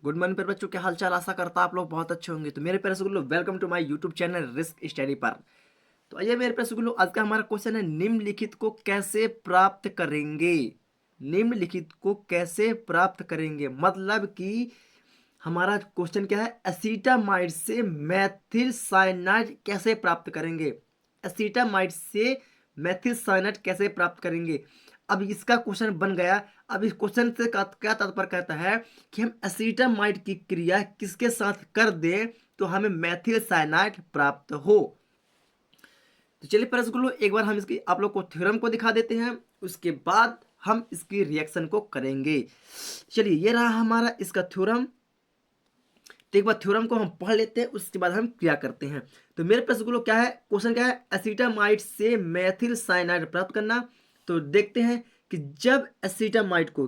Good morning प्यारे बच्चों, क्या हाल चाल। आशा करता आप लोग बहुत अच्छे होंगे। तो मेरे प्यारे स्कूलों, welcome to my YouTube channel risk study पर। तो आइए मेरे प्यारे स्कूलों, आज का हमारा क्वेश्चन है निम्नलिखित को कैसे प्राप्त करेंगे। निम्नलिखित को कैसे प्राप्त करेंगे मतलब कि हमारा क्वेश्चन क्या है, एसीटामाइड से मेथिल साइनाइड कैसे प्राप्त करेंगे। एसीटामाइड से मेथिल साइनाइड कैसे प्राप्त करेंगे। अब इसका क्वेश्चन बन गया। अब इस क्वेश्चन से क्या तात्पर्य कहता है कि हम एसीटामाइड की क्रिया किसके साथ कर दें तो हमें मेथिल साइनाइड प्राप्त हो। तो चलिए प्रश्न एक बार हम इसकी आप लोग को थ्योरम को दिखा देते हैं, उसके बाद हम इसकी रिएक्शन को करेंगे। चलिए ये रहा हमारा इसका थ्योरम। तो एक बार थ्योरम को हम पढ़ लेते हैं, उसके बाद हम क्रिया करते हैं। तो मेरे प्रश्न क्या है, क्वेश्चन क्या है, एसीटामाइड से मेथिल साइनाइड प्राप्त करना। तो देखते हैं कि जब एसीटामाइड को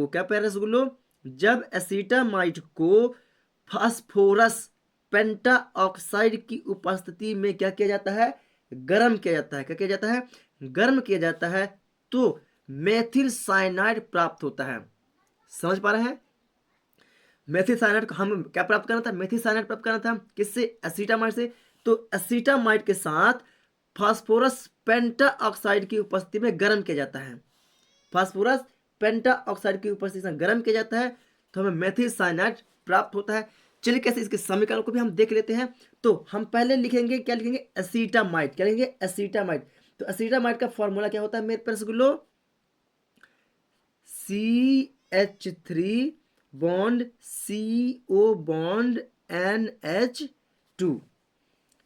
क्या पैरस गुलो, जब एसीटामाइड को फास्फोरस पेंटा ऑक्साइड की उपस्थिति में क्या किया जाता है, गर्म किया जाता है। क्या किया जाता है, गर्म किया जाता है, तो मेथिल साइनाइड प्राप्त होता है। समझ पा रहे हैं। मेथिल साइनाइड को हम क्या प्राप्त करना था, मेथिल साइनाइड प्राप्त करना था किससे, एसीटामाइड से। तो एसीटामाइड के साथ फास्फोरस पेंटा ऑक्साइड की उपस्थिति में गर्म किया जाता है। फास्फोरस पेंटा ऑक्साइड की उपस्थिति में गर्म किया जाता है, तो हमें मेथिल साइनाइड प्राप्त होता है। चलिए कैसे इसके समीकरण को भी हम देख लेते हैं। तो हम पहले लिखेंगे, क्या लिखेंगे, एसीटामाइड। क्या लिखेंगे, एसीटामाइड। तो एसीटामाइड का फॉर्मूला क्या होता है मेरे पास गुलो, CH3 bond CO bond NH2।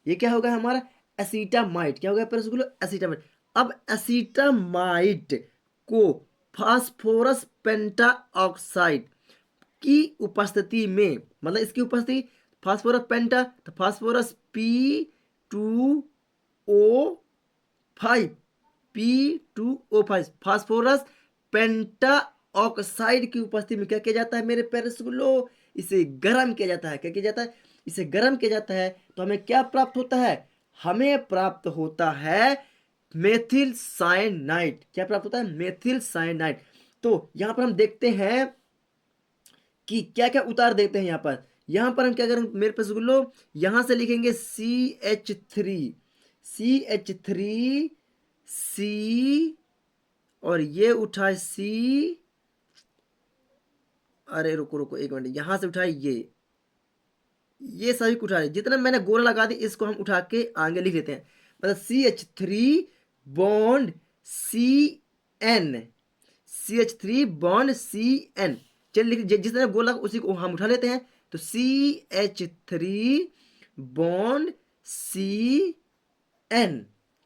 ये क्या होगा हमारा एसीटामाइड। क्या होगा प्रश्न, एसीटामाइड। अब एसीटामाइड को फास्फोरस पेंटा ऑक्साइड की उपस्थिति में, मतलब इसकी उपस्थिति फास्फोरस पेंटा, तो फास्फोरस P2O5 P2O5 फास्फोरस पेंटा ऑक्साइड की उपस्थिति में क्या किया जाता है मेरे प्यारे स्कूलों, इसे गर्म किया जाता है। क्या किया जाता है, इसे गर्म किया जाता है। तो हमें क्या प्राप्त होता है, हमें प्राप्त होता है मेथिल साइनाइड। क्या प्राप्त होता है, मेथिल साइनाइड। तो यहां पर हम देखते हैं कि क्या क्या उतार देते हैं। यहां पर हम क्या करेंगे मेरे पास गुल्लो, यहां से लिखेंगे CH3 C, और ये उठा C। अरे रुको रुको एक मिनट, यहां से उठाए ये सभी को उठा, जितना मैंने गोला लगा दी इसको हम उठा के आगे लिख लेते हैं। मतलब CH3 bond CN, CH3 bond CN। चलिए लिख, जिस तरह गोल लगा उसी को हम उठा लेते हैं। तो CH3 बॉन्ड CN,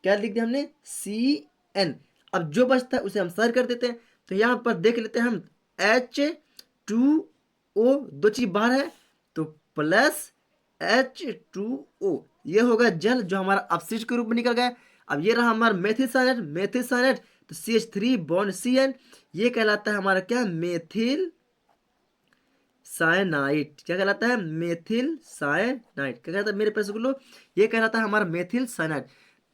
क्या लिख दिया हमने, CN। अब जो बचता है उसे हम सर कर देते हैं। तो यहां पर देख लेते हैं हम H2O, दो चीज बाहर है, तो प्लस H2O, ये होगा जल जो हमारा अपशिष्ट के रूप में निकल गया। अब ये रहा हमारा मेथिल साइनाइड। तो CH3 बॉन्ड CN, ये कहलाता है हमारा क्या, मेथिल साइनाइड। क्या कहलाता है, मेथिल साइनाइड। क्या कहता है मेरे पैसे को, ये कहलाता है हमारा मेथिल साइनाइड।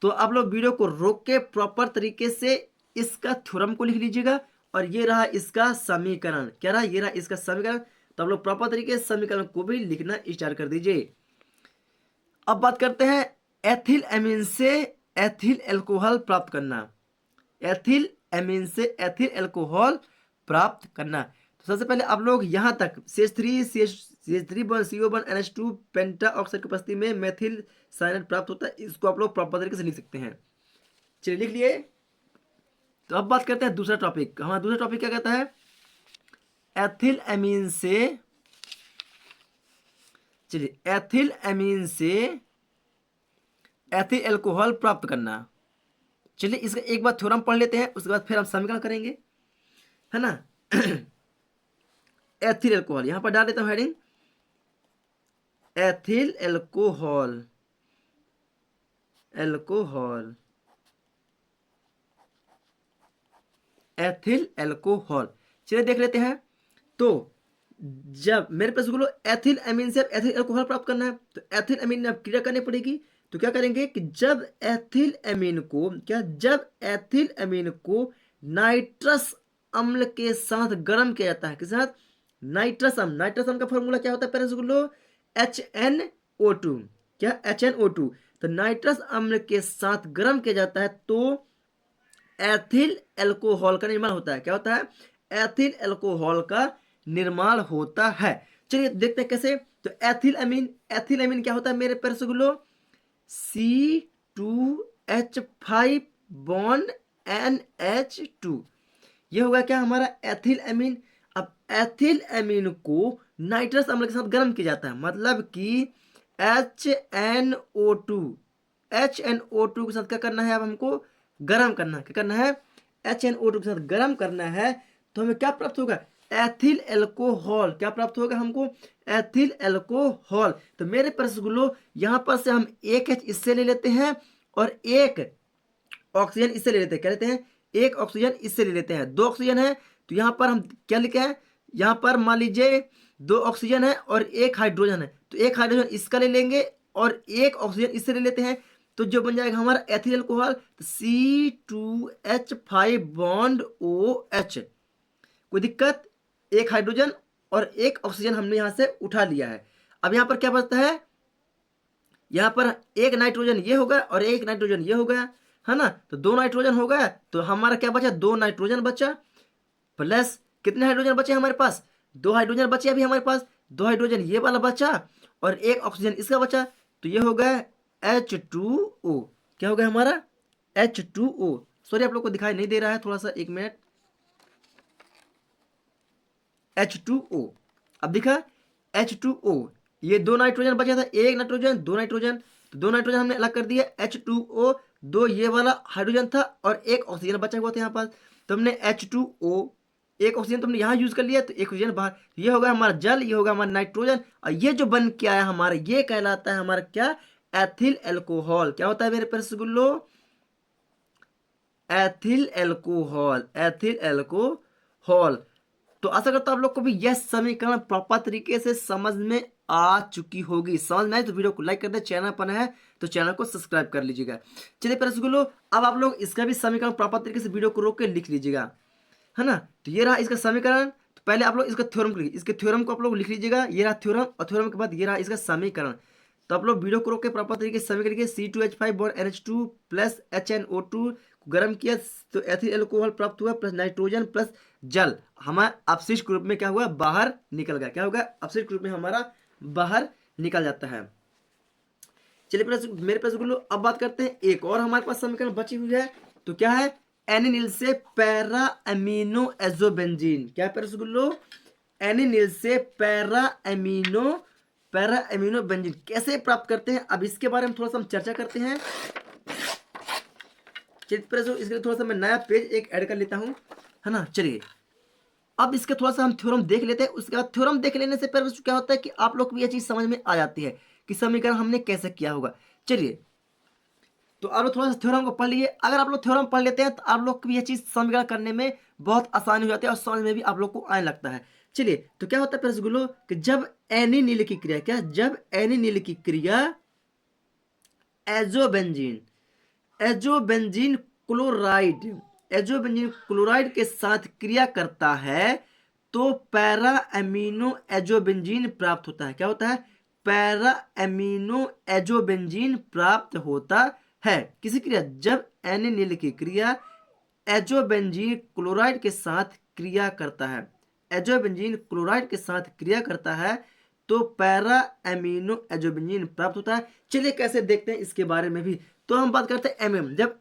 तो आप लोग वीडियो को रोक के प्रॉपर तरीके से इसका थ्योरम को लिख लीजिएगा। और ये रहा इसका समीकरण। क्या रहा, ये रहा इसका समीकरण। तो आप लोग प्रॉपर तरीके से समीकरण को भी लिखना स्टार्ट कर दीजिए। अब बात करते हैं एथिल एमीन से एथिल अल्कोहल प्राप्त करना। एथिल एमीन से एथिल अल्कोहल प्राप्त करना। तो सबसे पहले आप लोग यहां तक CH3 CO NH2 पेंटा ऑक्साइड की उपस्थिति में मेथिल साइनाइड प्राप्त होता है, इसको आप लोग प्रॉपर तरीके से लिख सकते हैं। चलिए लिख लिए। तो अब बात करते हैं दूसरा टॉपिक। हमारा दूसरा टॉपिक क्या कहता है, एथिल एमीन से, चलिए एथिल एमीन से एथिल अल्कोहल प्राप्त करना। चलिए इसका एक बार थ्योरम पढ़ लेते हैं, उसके बाद फिर हम समीकरण करेंगे, है ना। एथिल अल्कोहल यहां पर डाल देता हूं heading, ethyl alcohol, ethyl alcohol. चलिए देख लेते हैं। तो जब मेरे पास बोलो एथिल अमीन से एथिल अल्कोहल प्राप्त करना है, तो एथिल अमीन में अब क्रिया करनी पड़ेगी। तो क्या करेंगे कि जब एथिल अमीन को नाइट्रस अम्ल के साथ गर्म किया जाता है। किसके साथ? नाइट्रस अम्ल। नाइट्रस अम्ल का फॉर्मूला क्या होता है पेरेंट्स बोलो? HNO2। क्या? HNO2। तो नाइट्रस अम्ल के साथ गर्म किया जाता है तो एथिल एल्कोहल का निर्माण होता है। क्या होता है? एथिल एल्कोहल का निर्माण होता है। चलिए देखते हैं कैसे। तो एथिल अमीन क्या होता है मेरे पेरेंट्स बोलो? C2H5 bond NH2। ये होगा क्या? हमारा एथिल अमीन। अब एथिल अमीन को नाइट्रस अम्ल के साथ गर्म किया जाता है, मतलब कि HNO2। HNO2 के साथ क्या करना है? अब हमको गर्म करना है। क्या करना है? HNO2 के साथ गर्म करना है तो हमें क्या प्राप्त होगा? Ethyl alcohol. क्या प्राप्त होगा हमको? Ethyl alcohol. तो मेरे प्रश्न यहाँ पर से हम एक H इससे ले लेते हैं और एक ऑक्सीजन इससे ले लेते हैं। क्या लेते हैं? एक ऑक्सीजन इससे ले लेते हैं। दो ऑक्सीजन है तो यहाँ पर हम क्या लिखे हैं? यहाँ पर मान लीजिए दो ऑक्सीजन है और एक हाइड्रोजन है, तो एक हाइड्रोजन इसका ले लेंगे और एक ऑक्सीजन इससे ले लेते हैं, तो जो बन जाएगा हमारा ethyl alcohol. C2H5 bond OH। कोई दिक्कत? एक हाइड्रोजन और एक ऑक्सीजन हमने यहाँ से उठा लिया है। अब यहाँ पर क्या बचता है? यहाँ पर एक नाइट्रोजन ये होगा और एक नाइट्रोजन ये हो गया, है ना? तो दो नाइट्रोजन हो गया तो हमारा क्या बचा? दो नाइट्रोजन बचा प्लस कितने हाइड्रोजन बचे हमारे पास? दो हाइड्रोजन बचे अभी हमारे पास। दो हाइड्रोजन ये वाला बचा और एक ऑक्सीजन इसका बचा, तो ये हो गया H2O। क्या हो गया हमारा? H2O। सॉरी आप लोग को दिखाई नहीं दे रहा है, थोड़ा सा एक मिनट। H2O। अब दिखा? H2O। ये दो नाइट्रोजन बचा था, एक नाइट्रोजन दो नाइट्रोजन, तो दो नाइट्रोजन हमने अलग कर दिया H2O। दो ये वाला हाइड्रोजन था और एक ऑक्सीजन बचा हुआ था यहाँ पास, तो हमने H2O। एक ऑक्सीजन तुमने यहाँ यूज कर लिया तो एक ऑक्सीजन बाहर। ये होगा हमारा जल, ये होगा हमारा नाइट्रोजन, और ये जो बन के आया हमारा ये कहलाता है हमारा क्या? Ethyl alcohol. क्या होता है मेरे प्यारे रसगुल्लो? Ethyl alcohol. Ethyl alcohol. तो आशा करता हूं आप लोग को भी यह समीकरण प्रॉपर तरीके से समझ में आ चुकी होगी। समझ में आए तो वीडियो को लाइक कर दे, चैनल पर है तो चैनल को सब्सक्राइब कर लीजिएगा। चलिए प्यारे रसगुल्लो, अब आप लोग इसका भी समीकरण प्रॉपर तरीके से वीडियो को रोक के लिख लीजिएगा, है ना? तो ये रहा इसका समीकरण। तो पहले आप लोग इसका थ्योरम को इसके थ्योरम को आप लोग लिख लीजिएगा। ये रहा थ्योरम, और थ्योरम के बाद ये रहा इसका समीकरण। तो आप लोग वीडियो को रोक के प्रॉपर तरीके से समीकरण के C2H5 bond NH2 plus HNO2 गर्म किया तो एथिल एल्कोहल प्राप्त हुआ प्लस नाइट्रोजन प्लस जल हमारा अपशिष्ट रूप में क्या हुआ? बाहर निकल गया। क्या होगा? अपशिष्ट रूप में हमारा बाहर निकल जाता है। चलिए मेरे पास गुल्लो, अब बात करते हैं एक और हमारे पास समीकरण बची हुई है। तो क्या है? एनिनिल से पैरा अमीनो एजोबेंजीन। क्या है रसगुल्लो? एनिनिल से पैरा अमीनो बेंजीन कैसे प्राप्त करते हैं, अब इसके बारे में थोड़ा सा हम चर्चा करते हैं। इसके लिए थोड़ा सा मैं नया पेज एक ऐड कर लेता हूं, है ना? चलिए अब इसके थोड़ा सा हम थ्योरम देख लेते हैं। उसके बाद थ्योरम देख लेने से पहले क्या होता है कि आप लोग को ये चीज समझ में आ जाती है कि समीकरण हमने कैसे किया होगा। चलिए तो आप लोग थोड़ा सा थ्योरम को पढ़ लिए। अगर आप लोग थ्योरम पढ़ लेते हैं तो आप लोग को भी ये चीज समीकरण करने में बहुत आसानी हो जाती है और समझ में भी आप लोग को आने लगता है। चलिए तो क्या होता है रसगुल्लो कि जब एनिनील की क्रिया, क्या? जब एनिनील की क्रिया एजोबेंजीन क्लोराइड के साथ क्रिया करता है तो पैरा अमीनो एजोबेंजीन प्राप्त होता है। क्या होता है? पैरा अमीनो एजोबेंजीन प्राप्त होता है। किसी क्रिया? जब एनिलीन की क्रिया एजोबेंजीन क्लोराइड के साथ क्रिया करता है, एजोबेंजीन क्लोराइड के साथ क्रिया करता है तो पैरा अमीनो एजोबेंजीन प्राप्त होता है। चलिए कैसे देखते हैं इसके बारे में भी। तो हम बात करते हैं एमएम। जब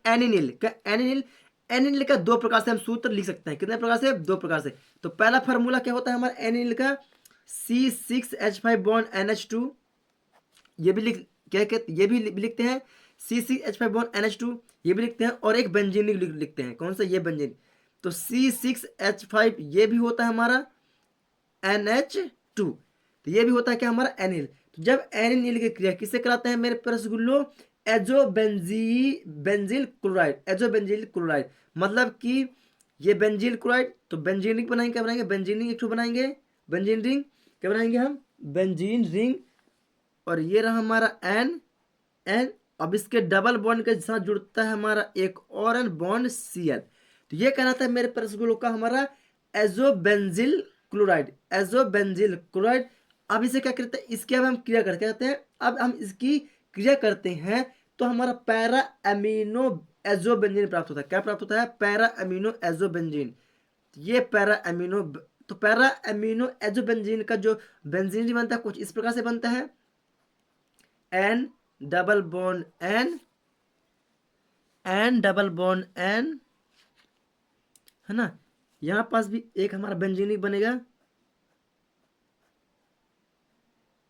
एनिल का दो प्रकार से हम सूत्र लिख सकते हैं। कितने प्रकार से? दो प्रकार से। तो पहला फार्मूला क्या होता है हमारा एनिल का? C6H5 bond NH2। ये भी लिख क्या कहते, ये भी लिखते हैं C6H5 बॉन्ड NH2, ये भी लिखते हैं, और एक बेंजीन लिखते हैं। कौन सा? ये बेंजीन। तो C6H5 ये भी होता है हमारा NH2, तो ये भी होता है क्या हमारा? एनिल। तो जब एनिल की क्रिया किससे कराते हैं मेरे रसगुल्लो? बेंजील क्लोराइड। मतलब कि ये बेंजील क्लोराइड, तो बेंजीन रिंग बनाएंगे। क्या बनाएंगे? बेंजीन रिंग एक ठो बनाएंगे। बेंजीन रिंग क्या बनाएंगे हम? Benzene ring. और ये रहा हमारा एन। अब इसके डबल बॉन्ड के साथ जुड़ता है हमारा एक और एन बॉन्ड Cl। तो ये कहना था मेरे प्यारे स्कूलों का हमारा एजोबेंजिल क्लोराइड, एजोबेंजिल क्लोराइड। अब इसे क्या करते हैं, इसकी अब हम क्रिया करते हैं, अब हम इसकी क्रिया करते हैं तो हमारा पैरा अमीनो एजोबेंजीन प्राप्त होता है। क्या प्राप्त होता है, पैरा अमीनो एजोबेंजीन। ये पैरा अमीनो, तो पैरा अमीनो एजोबेंजीन का जो बेंजीन बनता है कुछ इस प्रकार से बनता है, N double bond N, N double bond N, है ना। यहां पास भी एक हमारा बेंजीन बनेगा,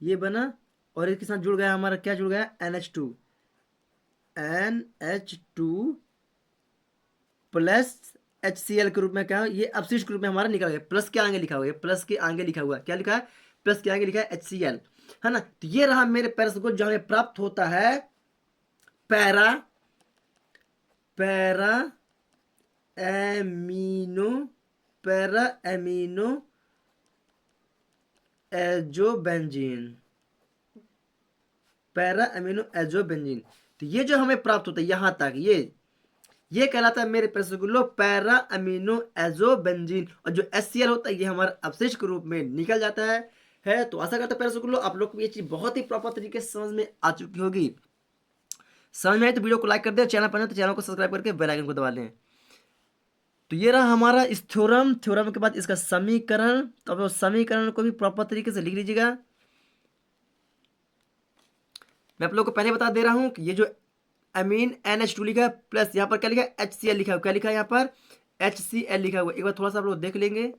ये बना, और इसके साथ जुड़ गया हमारा, क्या जुड़ गया, NH2, NH2 प्लस HCl के रूप में। क्या ये अपशिष्ट के रूप में हमारा निकल गया, प्लस के आगे लिखा हुआ है, प्लस के आगे लिखा हुआ है, क्या लिखा है, प्लस के आगे लिखा है HCl, है ना। तो ये रहा मेरे पैरा जो हमें प्राप्त होता है para, para amino, para amino azobenzene, para amino azobenzene. तो ये जो हमें प्राप्त होता है यहां तक, ये कहलाता है मेरे पैरा पैरा अमीनो एजोबेंजीन। और जो HCl होता है ये हमारा अपशिष्ट के रूप में निकल जाता है। तो आशा करता है पैरा आप लोग को ये चीज बहुत ही प्रॉपर तरीके से समझ में आ चुकी होगी। समझ में आए तो वीडियो को लाइक कर दे, चैनल पर नहीं तो चैनल को सब्सक्राइब करके बेल आइकन को दबा लें। तो ये रहा हमारा इस थ्योरम के बाद इसका समीकरण। तो अब समीकरण को भी प्रॉपर तरीके से लिख लीजिएगा। मैं आप लोग को पहले बता दे रहा हूं कि ये जो अमीन NH2 लिखा है, प्लस यहाँ पर क्या लिखा है, HCl लिखा है। क्या लिखा है यहाँ पर, HCl लिखा हुआ है। एक बार थोड़ा सा आप लोग देख लेंगे,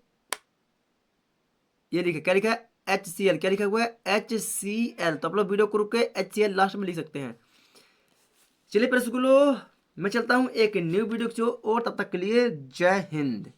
ये लिखा क्या लिखा है, HCl, क्या लिखा हुआ है, HCl। तो आप लोग वीडियो को रुक के HCl लास्ट में लिख सकते हैं। चलिए प्यारे स्कूलों, मैं चलता हूँ एक न्यू वीडियो की ओर, तब तक के लिए जय हिंद।